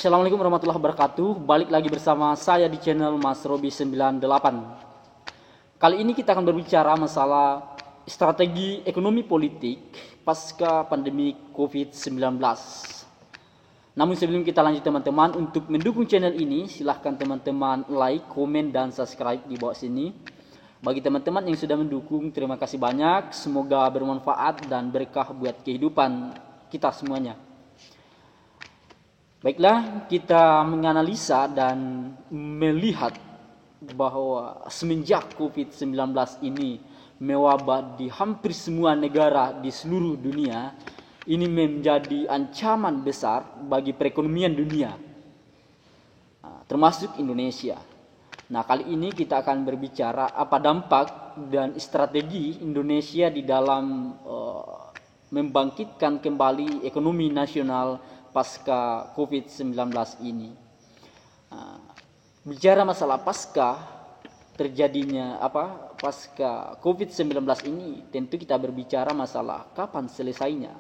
Assalamualaikum warahmatullahi wabarakatuh. Balik lagi bersama saya di channel Mas Robi 98. Kali ini kita akan berbicara masalah strategi ekonomi politik pasca pandemi COVID-19. Namun sebelum kita lanjut teman-teman, untuk mendukung channel ini silahkan teman-teman like, komen, dan subscribe di bawah sini. Bagi teman-teman yang sudah mendukung, terima kasih banyak. Semoga bermanfaat dan berkah buat kehidupan kita semuanya. Baiklah, kita menganalisa dan melihat bahwa semenjak COVID-19 ini mewabah di hampir semua negara di seluruh dunia, ini menjadi ancaman besar bagi perekonomian dunia, termasuk Indonesia. Nah, kali ini kita akan berbicara apa dampak dan strategi Indonesia di dalam membangkitkan kembali ekonomi nasional pasca COVID-19 ini. Bicara masalah pasca COVID-19 ini, tentu kita berbicara masalah kapan selesainya.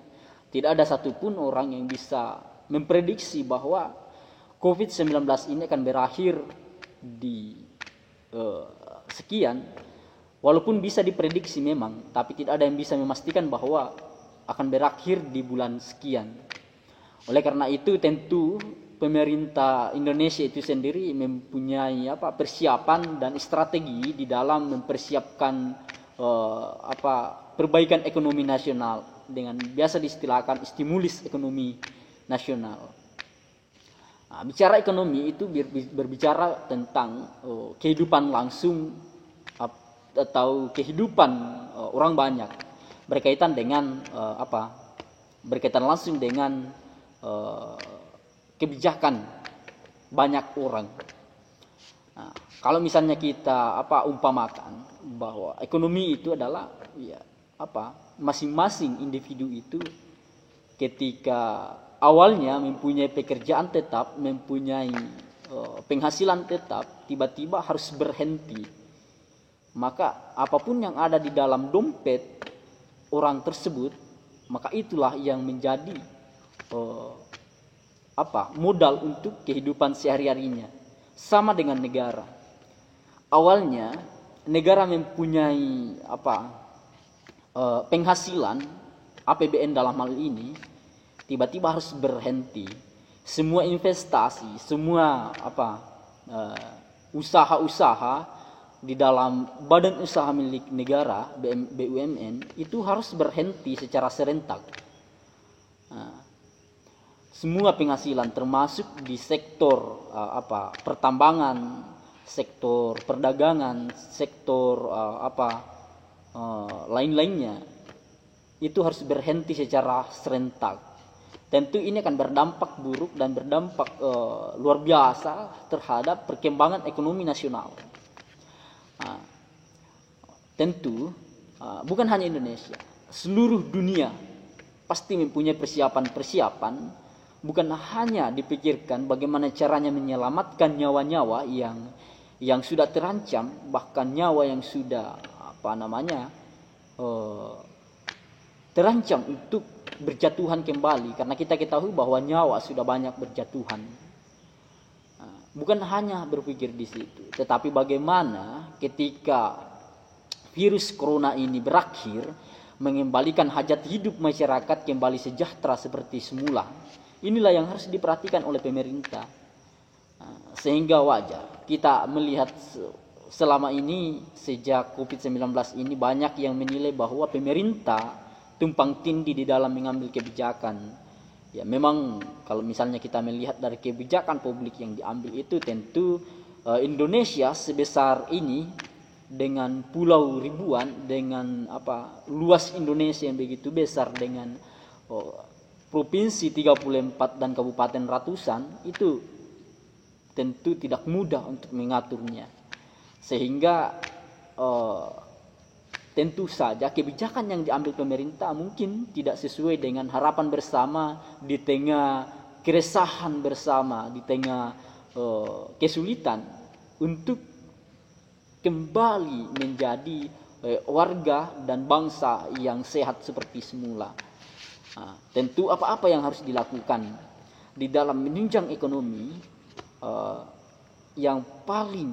Tidak ada satupun orang yang bisa memprediksi bahwa COVID-19 ini akan berakhir di sekian. Walaupun bisa diprediksi memang, tapi tidak ada yang bisa memastikan bahwa akan berakhir di bulan sekian. Oleh karena itu tentu pemerintah Indonesia itu sendiri mempunyai persiapan dan strategi di dalam mempersiapkan perbaikan ekonomi nasional dengan biasa diistilahkan stimulus ekonomi nasional. Nah, bicara ekonomi itu berbicara tentang kehidupan langsung atau kehidupan orang banyak, berkaitan dengan berkaitan langsung dengan kebijakan banyak orang. Nah, kalau misalnya kita umpamakan bahwa ekonomi itu adalah masing-masing individu itu ketika awalnya mempunyai pekerjaan tetap, mempunyai penghasilan tetap, tiba-tiba harus berhenti, maka apapun yang ada di dalam dompet orang tersebut, maka itulah yang menjadi modal untuk kehidupan sehari-harinya. Sama dengan negara. Awalnya negara mempunyai penghasilan APBN dalam hal ini, tiba-tiba harus berhenti. Semua investasi, semua usaha-usaha di dalam badan usaha milik negara BUMN itu harus berhenti secara serentak. Semua penghasilan termasuk di sektor pertambangan, sektor perdagangan, sektor lain-lainnya itu harus berhenti secara serentak. Tentu ini akan berdampak buruk dan berdampak luar biasa terhadap perkembangan ekonomi nasional. Tentu bukan hanya Indonesia, seluruh dunia pasti mempunyai persiapan. Bukan hanya dipikirkan bagaimana caranya menyelamatkan nyawa-nyawa yang sudah terancam, bahkan nyawa yang sudah terancam untuk berjatuhan kembali, karena kita ketahui bahwa nyawa sudah banyak berjatuhan. Bukan hanya berpikir di situ, tetapi bagaimana ketika virus corona ini berakhir, mengembalikan hajat hidup masyarakat kembali sejahtera seperti semula. Inilah yang harus diperhatikan oleh pemerintah. Sehingga wajar kita melihat selama ini sejak COVID-19 ini banyak yang menilai bahwa pemerintah tumpang tindih di dalam mengambil kebijakan. Ya memang kalau misalnya kita melihat dari kebijakan publik yang diambil itu, tentu Indonesia sebesar ini dengan pulau ribuan, dengan luas Indonesia yang begitu besar, dengan provinsi 34 dan kabupaten ratusan, itu tentu tidak mudah untuk mengaturnya. Sehingga tentu saja kebijakan yang diambil pemerintah mungkin tidak sesuai dengan harapan bersama di tengah keresahan bersama, di tengah kesulitan untuk kembali menjadi warga dan bangsa yang sehat seperti semula. Tentu apa-apa yang harus dilakukan di dalam menunjang ekonomi, yang paling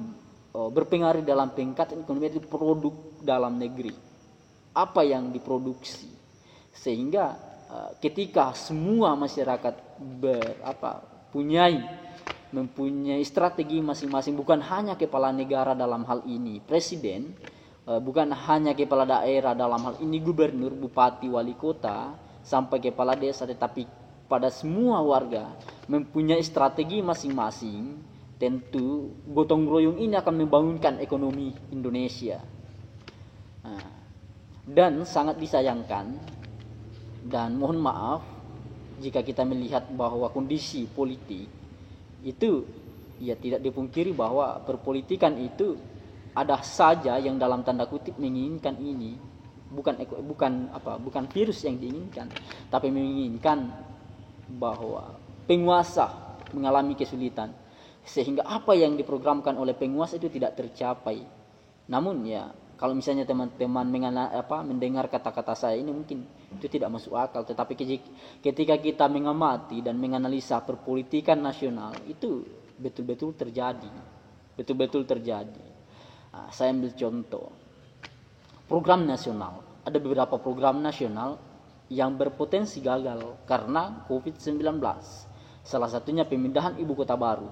berpengaruh dalam peningkatan ekonomi itu produk dalam negeri. Apa yang diproduksi, sehingga ketika semua masyarakat mempunyai strategi masing-masing, bukan hanya kepala negara dalam hal ini presiden, bukan hanya kepala daerah dalam hal ini gubernur, bupati, wali kota, sampai kepala desa, tetapi pada semua warga mempunyai strategi masing-masing, tentu gotong royong ini akan membangunkan ekonomi Indonesia. Dan sangat disayangkan dan mohon maaf jika kita melihat bahwa kondisi politik itu, ya tidak dipungkiri bahwa perpolitikan itu ada saja yang dalam tanda kutip menginginkan ini, bukan virus yang diinginkan, tapi menginginkan bahwa penguasa mengalami kesulitan, sehingga apa yang diprogramkan oleh penguasa itu tidak tercapai. Namun ya, kalau misalnya teman-teman mendengar kata-kata saya ini, mungkin itu tidak masuk akal, tetapi ketika kita mengamati dan menganalisa perpolitikan nasional, itu betul-betul terjadi. Saya ambil contoh program nasional. Ada beberapa program nasional yang berpotensi gagal karena COVID-19. Salah satunya pemindahan ibu kota baru.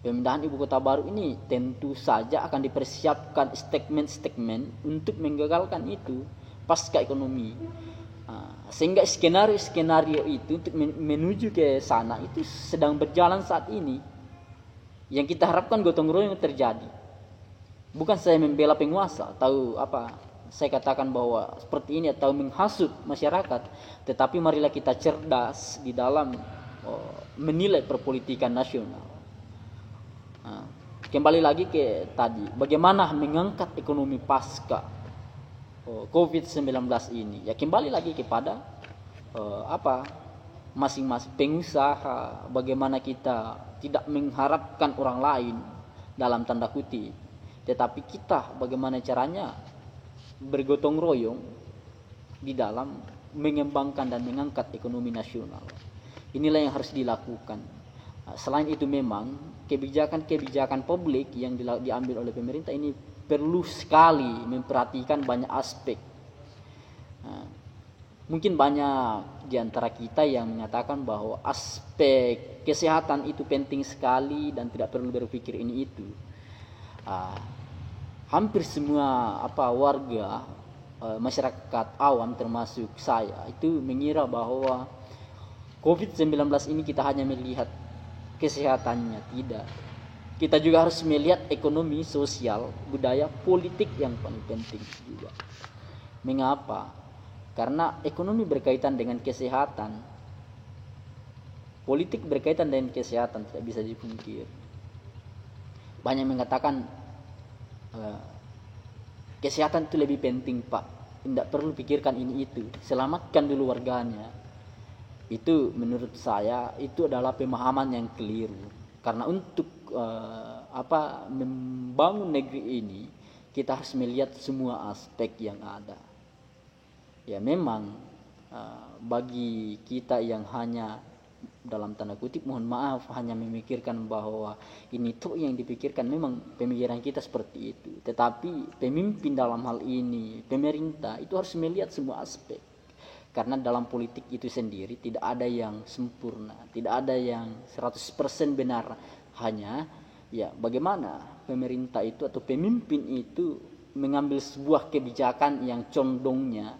Pemindahan ibu kota baru ini tentu saja akan dipersiapkan statement untuk menggagalkan itu pasca ekonomi. Sehingga skenario itu untuk menuju ke sana itu sedang berjalan saat ini. Yang kita harapkan gotong royong terjadi. Bukan saya membela penguasa, saya katakan bahwa seperti ini atau menghasut masyarakat, tetapi marilah kita cerdas di dalam menilai perpolitikan nasional. Kembali lagi ke tadi, bagaimana mengangkat ekonomi pasca COVID-19 ini? Ya kembali lagi kepada masing-masing pengusaha, bagaimana kita tidak mengharapkan orang lain dalam tanda kutip, tetapi kita bagaimana caranya bergotong royong di dalam mengembangkan dan mengangkat ekonomi nasional. Inilah yang harus dilakukan. Selain itu memang kebijakan-kebijakan publik yang diambil oleh pemerintah ini perlu sekali memperhatikan banyak aspek. Mungkin banyak di antara kita yang menyatakan bahwa aspek kesehatan itu penting sekali dan tidak perlu berpikir ini itu. Hampir semua warga masyarakat awam termasuk saya itu mengira bahwa COVID-19 ini kita hanya melihat kesehatannya, tidak. Kita juga harus melihat ekonomi, sosial, budaya, politik yang paling penting juga. Mengapa? Karena ekonomi berkaitan dengan kesehatan, politik berkaitan dengan kesehatan, tidak bisa dipungkir. Banyak mengatakan kesehatan itu lebih penting, Pak. Tidak perlu pikirkan ini itu. Selamatkan dulu warganya. Itu menurut saya itu adalah pemahaman yang keliru. Karena untuk membangun negeri ini kita harus melihat semua aspek yang ada. Ya memang bagi kita yang hanya dalam tanda kutip mohon maaf hanya memikirkan bahwa ini tuh yang dipikirkan, memang pemikiran kita seperti itu. Tetapi pemimpin dalam hal ini, pemerintah itu harus melihat semua aspek. Karena dalam politik itu sendiri tidak ada yang sempurna, tidak ada yang 100% benar. Hanya ya bagaimana pemerintah itu atau pemimpin itu mengambil sebuah kebijakan yang condongnya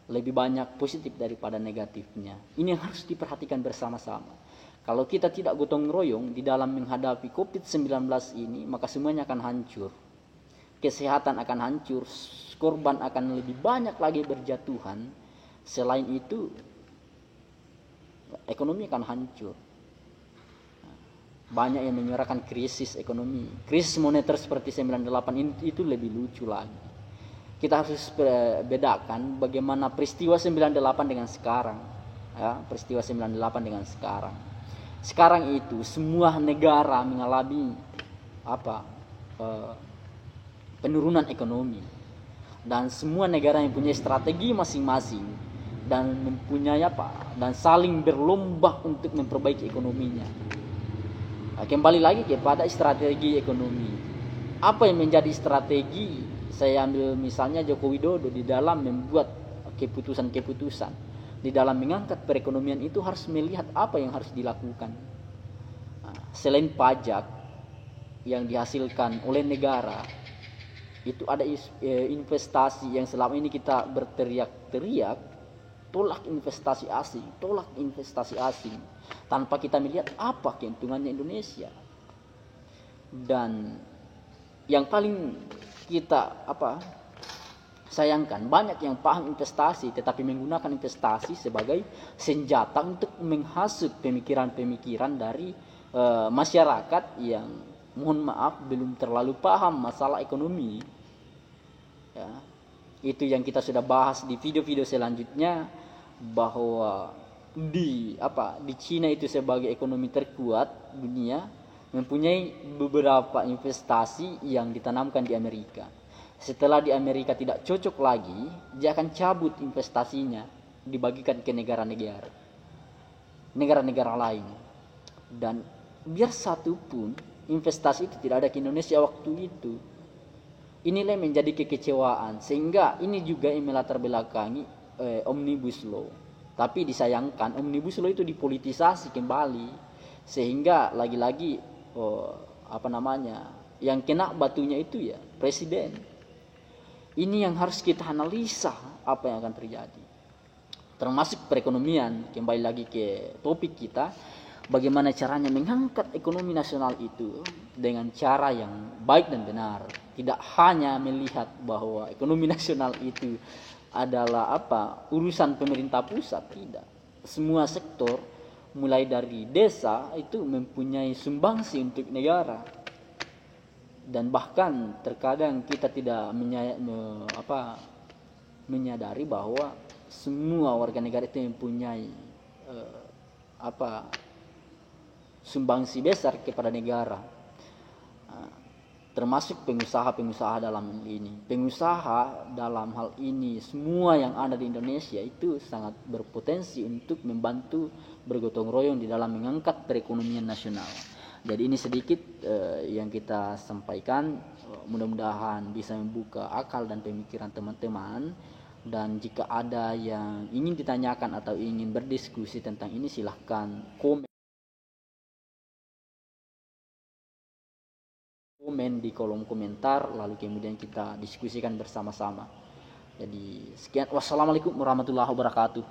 lebih banyak positif daripada negatifnya. Ini yang harus diperhatikan bersama-sama. Kalau kita tidak gotong royong di dalam menghadapi COVID-19 ini, maka semuanya akan hancur. Kesehatan akan hancur, korban akan lebih banyak lagi berjatuhan. Selain itu, ekonomi akan hancur. Banyak yang menyuarakan krisis ekonomi. Krisis moneter seperti 98 ini itu lebih lucu lagi. Kita harus bedakan bagaimana peristiwa 98 dengan sekarang. Ya, peristiwa 98 dengan sekarang. Sekarang itu semua negara mengalami penurunan ekonomi. Dan semua negara yang punya strategi masing-masing dan mempunyai dan saling berlomba untuk memperbaiki ekonominya. Kembali lagi kepada strategi ekonomi. Apa yang menjadi strategi? Saya ambil misalnya Joko Widodo di dalam membuat keputusan-keputusan, di dalam mengangkat perekonomian itu harus melihat apa yang harus dilakukan. Selain pajak yang dihasilkan oleh negara, itu ada investasi yang selama ini kita berteriak-teriak, tolak investasi asing, tanpa kita melihat apa keuntungannya Indonesia. Dan yang paling kita sayangkan, banyak yang paham investasi tetapi menggunakan investasi sebagai senjata untuk menghasut pemikiran-pemikiran dari masyarakat yang mohon maaf belum terlalu paham masalah ekonomi. Ya, itu yang kita sudah bahas di video-video selanjutnya, bahwa di Cina itu sebagai ekonomi terkuat dunia mempunyai beberapa investasi yang ditanamkan di Amerika. Setelah di Amerika tidak cocok lagi, dia akan cabut investasinya, dibagikan ke negara-negara lain. Dan biar satu pun investasi itu tidak ada ke Indonesia waktu itu. Inilah yang menjadi kekecewaan, sehingga ini juga yang melatar belakangi Omnibus Law. Tapi disayangkan Omnibus Law itu dipolitisasi kembali, sehingga lagi-lagi yang kena batunya itu ya presiden. Ini yang harus kita analisa apa yang akan terjadi, termasuk perekonomian. Kembali lagi ke topik kita, bagaimana caranya mengangkat ekonomi nasional itu dengan cara yang baik dan benar. Tidak hanya melihat bahwa ekonomi nasional itu adalah urusan pemerintah pusat, tidak. Semua sektor mulai dari desa itu mempunyai sumbangsi untuk negara. Dan bahkan terkadang kita tidak menyadari bahwa semua warga negara itu mempunyai sumbangsi besar kepada negara, termasuk pengusaha dalam ini. Pengusaha dalam hal ini, semua yang ada di Indonesia itu sangat berpotensi untuk membantu bergotong royong di dalam mengangkat perekonomian nasional. Jadi ini sedikit yang kita sampaikan, mudah-mudahan bisa membuka akal dan pemikiran teman-teman. Dan jika ada yang ingin ditanyakan atau ingin berdiskusi tentang ini, silahkan komen di kolom komentar, lalu kemudian kita diskusikan bersama-sama. Jadi sekian, wassalamualaikum warahmatullahi wabarakatuh.